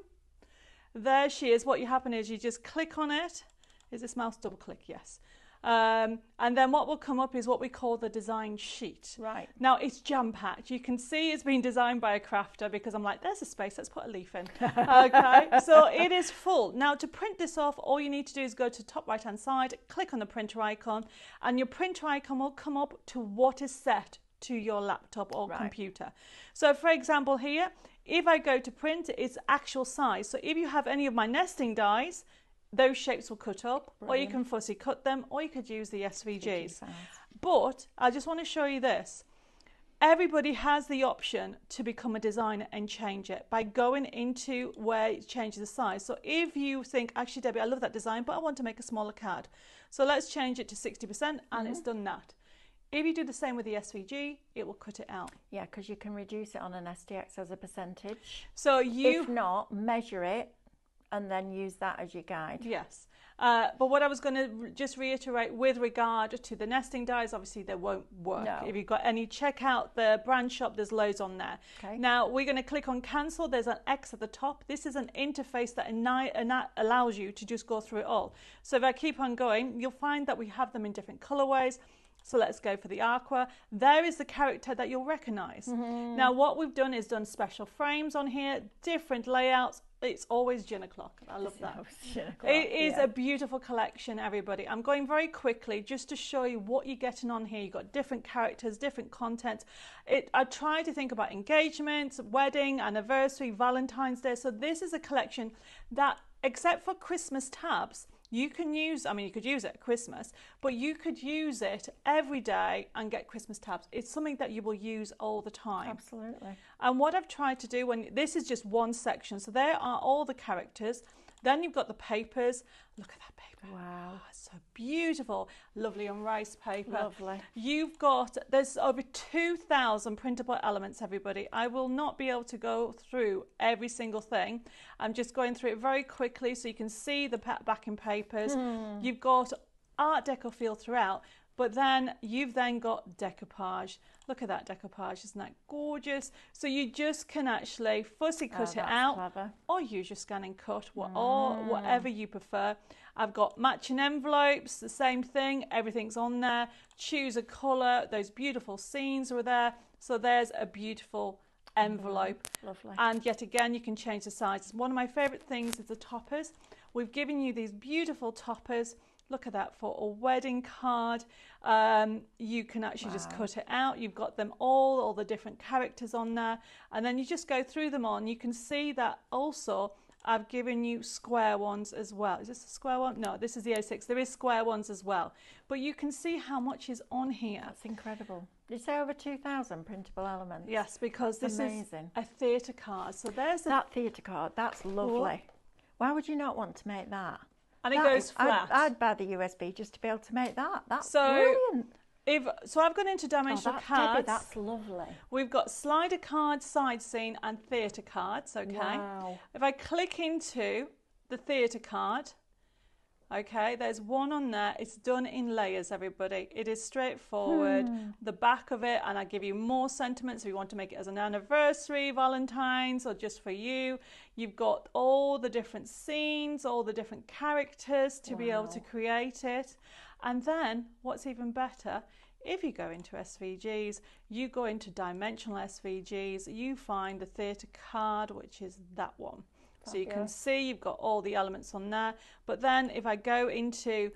there she is. What you happen is you just click on it. Is this mouse double click? Yes. And then what will come up is what we call the design sheet. Right. Now it's jam-packed. You can see it's been designed by a crafter because I'm like, there's a space, let's put a leaf in. Okay, so it is full. Now to print this off, all you need to do is go to top right-hand side, click on the printer icon, and your printer icon will come up to what is set to your laptop or computer. So for example here, if I go to print, it's actual size. So if you have any of my nesting dies, those shapes will cut up. Brilliant. Or you can fussy cut them, or you could use the SVGs. But I just want to show you this. Everybody has the option to become a designer and change it by going into where it changes the size. So if you think, actually Debbie, I love that design, but I want to make a smaller card. So let's change it to 60% and it's done that. If you do the same with the SVG, it will cut it out. Yeah, because you can reduce it on an STX as a percentage. So you... If not, measure it and then use that as your guide. Yes. But what I was going to just reiterate with regard to the nesting dies, obviously they won't work. No. If you've got any, check out the brand shop, there's loads on there. Okay. Now we're going to click on cancel, there's an X at the top. This is an interface that allows you to just go through it all. So if I keep on going, you'll find that we have them in different colorways. So let's go for the aqua. There is the character that you'll recognize. Now what we've done is done special frames on here, different layouts. It's always gin o'clock. I love that. It is a beautiful collection, everybody. I'm going very quickly just to show you what you're getting on here. You've got different characters, different content. I try to think about engagements, wedding, anniversary, Valentine's Day. So this is a collection that, except for Christmas tabs, you can use, I mean, you could use it at Christmas, but you could use it every day and get Christmas tabs. It's something that you will use all the time. Absolutely. And what I've tried to do, this is just one section. So there are all the characters. Then you've got the papers. Look at that paper. Wow. Oh, it's so beautiful. Lovely on rice paper. Lovely. There's over 2,000 printable elements, everybody. I will not be able to go through every single thing. I'm just going through it very quickly so you can see the backing papers. You've got Art Deco feel throughout. But then you've then got decoupage. Look at that decoupage, isn't that gorgeous? So you just can actually fussy cut it out, clever. or use your scan and cut, or whatever you prefer. I've got matching envelopes, the same thing, everything's on there. Choose a colour, those beautiful scenes are there. So there's a beautiful envelope. Lovely. And yet again, you can change the sizes. One of my favourite things is the toppers. We've given you these beautiful toppers. Look at that, for a wedding card. You can actually just cut it out. You've got them all the different characters on there. And then you just go through them on. You can see that also I've given you square ones as well. Is this a square one? No, this is the A6. There is square ones as well. But you can see how much is on here. That's incredible. Did you say over 2,000 printable elements? Yes, because that's this amazing. Is a theatre card. So there's that theatre card. That's lovely. Why would you not want to make that? And it goes flat. I'd buy the USB just to be able to make that. That's brilliant. So I've gone into dimensional cards. Debbie, that's lovely. We've got slider card, side scene and theatre cards, okay? Wow. If I click into the theatre card, okay, there's one on there. It's done in layers, everybody. It is straightforward. The back of it, and I give you more sentiments if you want to make it as an anniversary, Valentine's, or just for you. You've got all the different scenes, all the different characters to be able to create it. And then, what's even better, if you go into SVGs, you go into dimensional SVGs, you find the theatre card, which is that one. So you can see you've got all the elements on there. But then if I go into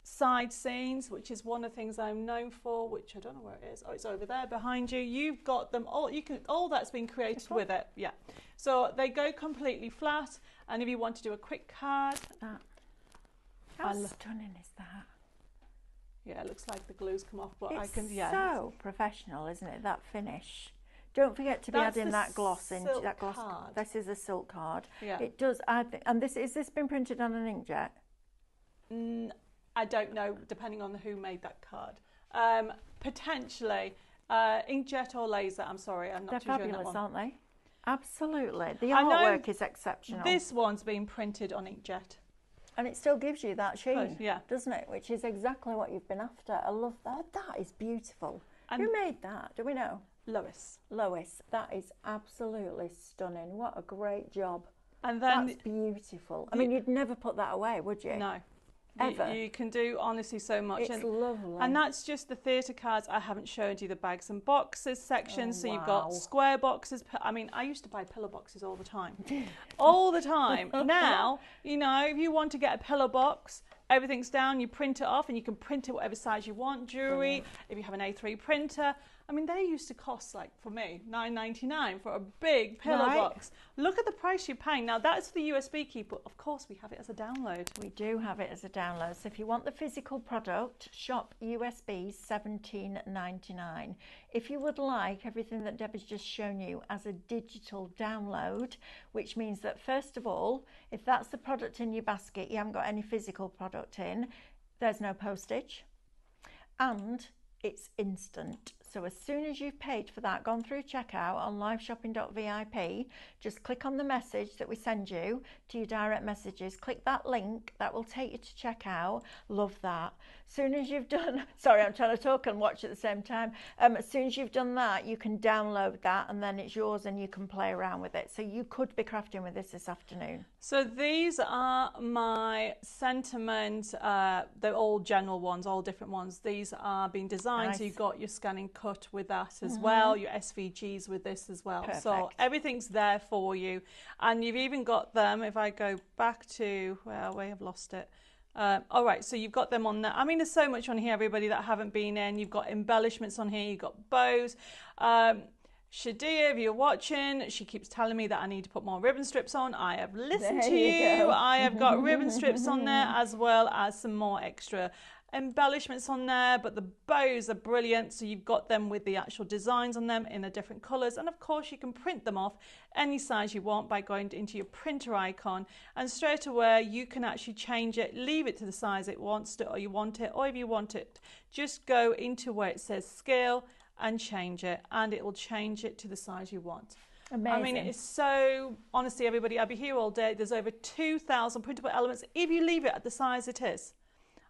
side scenes, which is one of the things I'm known for, which I don't know where it is. Oh, it's over there behind you. You've got them all. All that's been created with it. Yeah. So they go completely flat. And if you want to do a quick card, how stunning is that? Yeah, it looks like the glue's come off, but it's I can. Yeah. So professional, isn't it? That finish. Don't forget to be adding that gloss into that gloss card. This is a silk card. Yeah. It does. I think. And is this been printed on an inkjet? I don't know, depending on who made that card. Potentially inkjet or laser. I'm sorry, I'm not too sure on that one. They're fabulous, aren't they? Absolutely. The artwork is exceptional. This one's been printed on inkjet. And it still gives you that sheen, yeah, doesn't it? Which is exactly what you've been after. I love that. That is beautiful. And who made that? Do we know? Lois. Lois. That is absolutely stunning. What a great job. And then that's beautiful. I mean, you'd never put that away, would you? No. Ever. You can do honestly so much. It's lovely. And that's just the theatre cards. I haven't showed you the bags and boxes section. So you've got square boxes. I mean, I used to buy pillow boxes all the time. All the time. Now, you know, if you want to get a pillow box, everything's down, you print it off and you can print it whatever size you want. Jewellery, if you have an A3 printer. I mean, they used to cost, like, for me, $9.99 for a big pillow box. Look at the price you're paying. Now, that's the USB key, but of course we have it as a download. We do have it as a download. So if you want the physical product, shop USB $17.99. If you would like everything that Debbie's just shown you as a digital download, which means that, first of all, if that's the product in your basket, you haven't got any physical product in, there's no postage. And it's instant. So as soon as you've paid for that, gone through checkout on liveshopping.vip, just click on the message that we send you to your direct messages. Click that link, that will take you to checkout. Love that. As soon as you've done, sorry, I'm trying to talk and watch at the same time. As soon as you've done that, you can download that and then it's yours and you can play around with it. So you could be crafting with this afternoon. So these are my sentiments. They're all general ones, all different ones. These are being designed. Nice. So you've got your scanning cut with that as well, your SVGs with this as well. Perfect. So everything's there for you. And you've even got them, if I go back to, well, we have lost it. All right, so you've got them on there. I mean, there's so much on here, everybody, that haven't been in. You've got embellishments on here, you've got bows. Shadia, if you're watching, she keeps telling me that I need to put more ribbon strips on. I have listened to you. I have got ribbon strips on there as well as some more extra embellishments on there, but the bows are brilliant. So you've got them with the actual designs on them in the different colors, and of course you can print them off any size you want by going into your printer icon, and straight away you can actually change it, leave it to the size it wants to, or you want it, or if you want it, just go into where it says scale and change it, and it will change it to the size you want. Amazing. I mean, it is so, honestly, everybody, I'll be here all day. There's over 2,000 printable elements if you leave it at the size it is.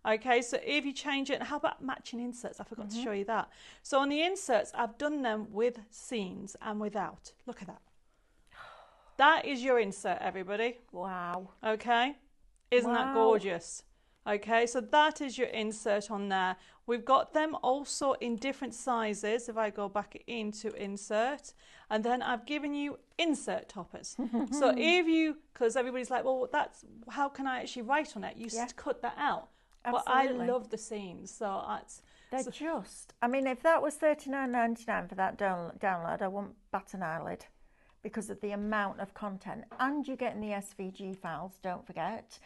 Okay, so if you change it, how about matching inserts? I forgot to show you that. So on the inserts, I've done them with scenes and without. Look at that. That is your insert, everybody. Wow. Okay, isn't that gorgeous? Okay, so that is your insert on there. We've got them also in different sizes. If I go back into insert, and then I've given you insert toppers. So if you, because everybody's like, well, that's, how can I actually write on it? You cut that out. Absolutely. But I love the scenes, so that's... They're just, I mean, if that was $39.99 for that download, I wouldn't bat an eyelid, because of the amount of content, and you're getting the SVG files, don't forget.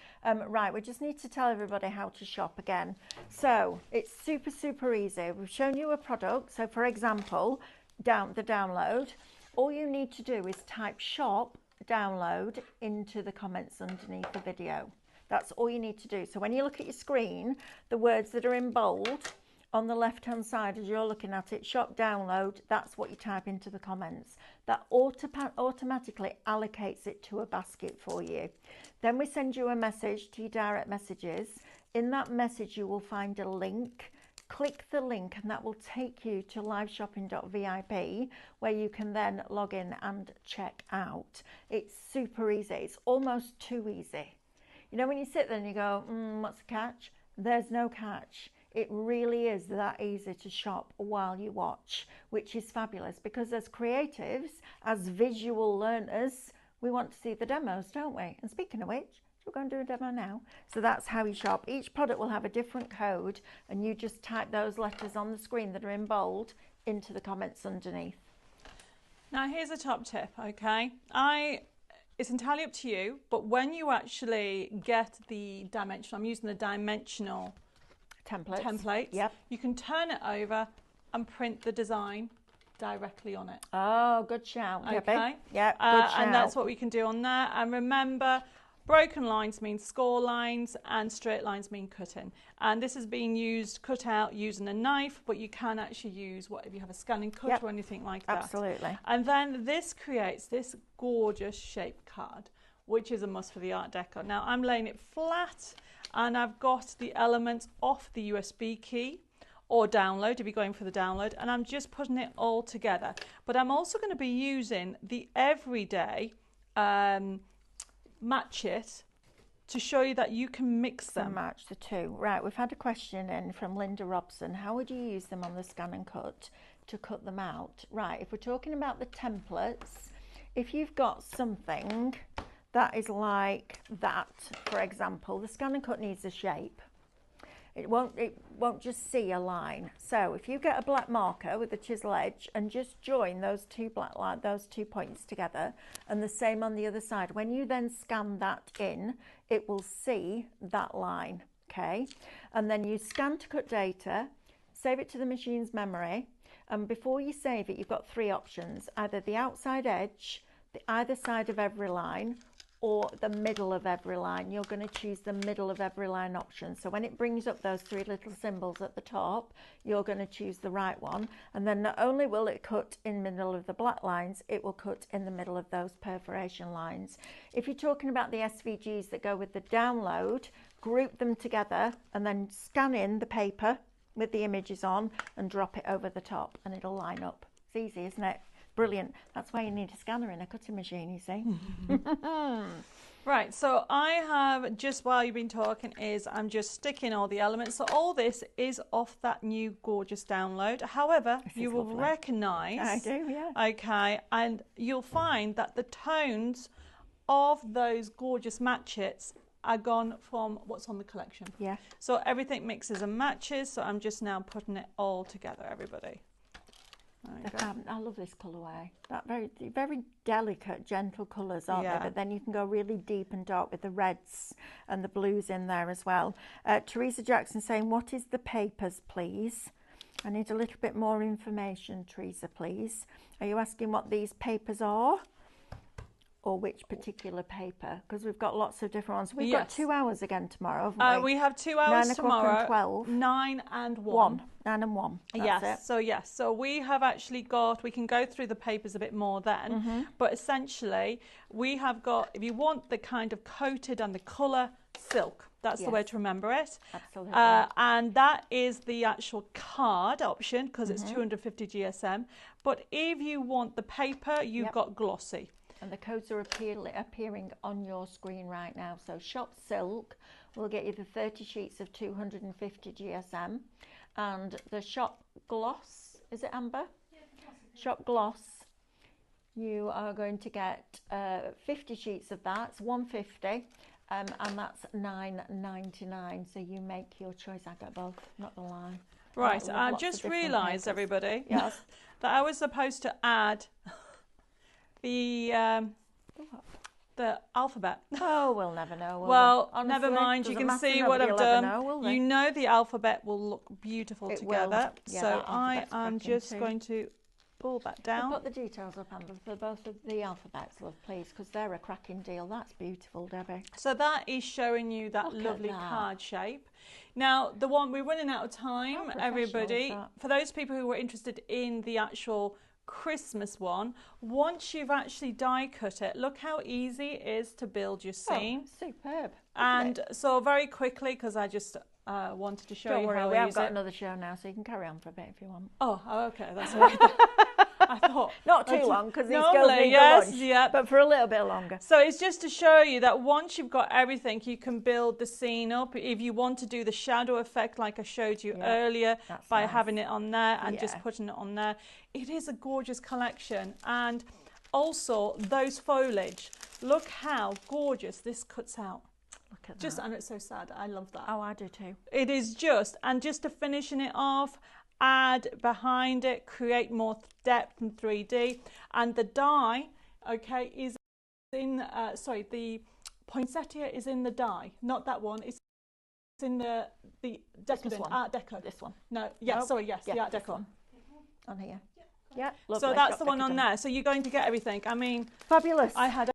Right, we just need to tell everybody how to shop again. So it's super easy. We've shown you a product. So for example, the download, all you need to do is type shop download into the comments underneath the video. That's all you need to do. So when you look at your screen, the words that are in bold on the left hand side as you're looking at it, shop download, that's what you type into the comments. That automatically allocates it to a basket for you. Then we send you a message to your direct messages. In that message you will find a link. Click the link and that will take you to liveshopping.vip, where you can then log in and check out. It's super easy. It's almost too easy. You know, when you sit there and you go, what's the catch? There's no catch. It really is that easy to shop while you watch, which is fabulous, because as creatives, as visual learners, we want to see the demos, don't we? And speaking of which, we're going to do a demo now. So that's how you shop. Each product will have a different code, and you just type those letters on the screen that are in bold into the comments underneath. Now here's a top tip, okay? It's entirely up to you, but when you actually get the dimensional, I'm using the dimensional templates. Yep. You can turn it over and print the design directly on it. Oh, good shout. Okay. Yeah, good shout. And that's what we can do on there. And remember, broken lines mean score lines and straight lines mean cutting. And this is being cut out using a knife, but you can actually use if you have a scanning cut or anything like that. Absolutely. And then this creates this gorgeous shaped card, which is a must for the Art Deco. Now I'm laying it flat, and I've got the elements off the USB key or download if you're going for the download, and I'm just putting it all together. But I'm also going to be using the everyday Match It to show you that you can mix them. Match the two. Right, we've had a question in from Linda Robson. How would you use them on the scan and cut to cut them out? Right, if we're talking about the templates, if you've got something that is like that, for example, the scan and cut needs a shape. It won't just see a line. So if you get a black marker with a chisel edge and just join those two points together, and the same on the other side, when you then scan that in, it will see that line, okay? And then you scan to cut data, save it to the machine's memory, and before you save it, you've got three options: either the outside edge, the either side of every line, or the middle of every line. You're going to choose the middle of every line option. So when it brings up those three little symbols at the top, you're going to choose the right one. And then not only will it cut in the middle of the black lines, it will cut in the middle of those perforation lines. If you're talking about the SVGs that go with the download, group them together and then scan in the paper with the images on and drop it over the top, and it'll line up. It's easy, isn't it? Brilliant. That's why you need a scanner in a cutting machine, you see. Right, so I have, just while you've been talking, I'm just sticking all the elements. So all this is off that new gorgeous download. However, you will recognise... I do, yeah. Okay, and you'll find that the tones of those gorgeous Match Its are gone from what's on the collection. Yeah. So everything mixes and matches, so I'm just now putting it all together, everybody. I love this colourway. That very delicate, gentle colours, aren't they? But then you can go really deep and dark with the reds and the blues in there as well. Teresa Jackson saying, what is the papers, please? I need a little bit more information, Teresa, please. Are you asking what these papers are? or which particular paper? Because we've got lots of different ones. We've Yes. got 2 hours again tomorrow, haven't we? We have 2 hours 9 o'clock tomorrow. and 12. 9 and 1. 9 and 1. That's Yes. it. So we have actually got, we can go through the papers a bit more then, but essentially we have got, if you want the kind of coated and the colour, silk. That's the way Yes. to remember it. Absolutely. And that is the actual card option because it's 250 GSM. But if you want the paper, you've got glossy. And the codes are appearing on your screen right now. So Shop Silk will get you the 30 sheets of 250 GSM. And the Shop Gloss, is it Amber? Yeah, Shop Gloss, you are going to get 50 sheets of that. It's 150. And that's $9.99. So you make your choice. I get both, not gonna lie. Right, I I love just lots of different realised, papers. everybody, Yes. that I was supposed to add the alphabet. Oh, we'll never know. Will Well, we? never Honestly, mind. You doesn't can matter, see what nobody I've will ever done. know, will they? You know the alphabet will look beautiful It together. will. Yeah, So that I alphabet's am cracking just too. going to pull that I'll down. put the details up, Amber, for both of the alphabets, love, please, because they're a cracking deal. That's beautiful, Debbie. So that is showing you that Look at lovely that. card shape. Now, the one, we're running out of time, How professional everybody. is that? For those people who were interested in the actual Christmas one, once you've actually die cut it, look how easy it is to build your scene. Oh, superb. And so very quickly, because I just wanted to show Don't you worry, how we I haven't use got it. another show now, so you can carry on for a bit if you want. Oh, okay, that's all right. I thought Not too long, because these girls normally, need yes, the lunch, yeah. but for a little bit longer. So it's just to show you that once you've got everything, you can build the scene up. If you want to do the shadow effect like I showed you earlier That's by nice. having it on there and just Yeah. putting it on there. It is a gorgeous collection. And also those foliage, look how gorgeous this cuts out. Look at Just, that. and it's so sad. I love that. Oh, I do too. It is just, and just to finishing it off, add behind it, create more depth and 3D. And the die, okay, is in, sorry, the poinsettia is in the die, not that one. It's in the Decadent one. Art Deco. This one. No, yes, Nope. sorry, yes, Yeah, the Art this Deco. one. On here. Yeah, So lovely. that's Shop the one on Decadent. there. So you're going to get everything. I mean, Fabulous. I had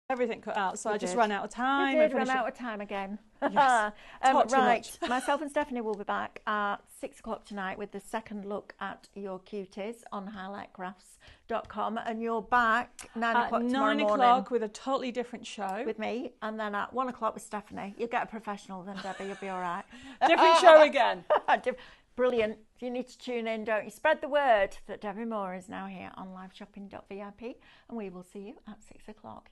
everything cut out, so You I just did. ran out of time. We and did run finished it. out of time again. Yes. Talk too Right, much. myself and Stephanie will be back at 6 o'clock tonight with the second look at your cuties on highlightcrafts.com, and you're back 9 At o'clock tomorrow 9 morning o'clock with a totally different show. with me, and then at 1 o'clock with Stephanie. You'll get a professional then, Debbie. You'll be all right. Different show again. Brilliant. You need to tune in, don't you? Spread the word that Debbi Moore is now here on liveshopping.vip, and we will see you at 6 o'clock.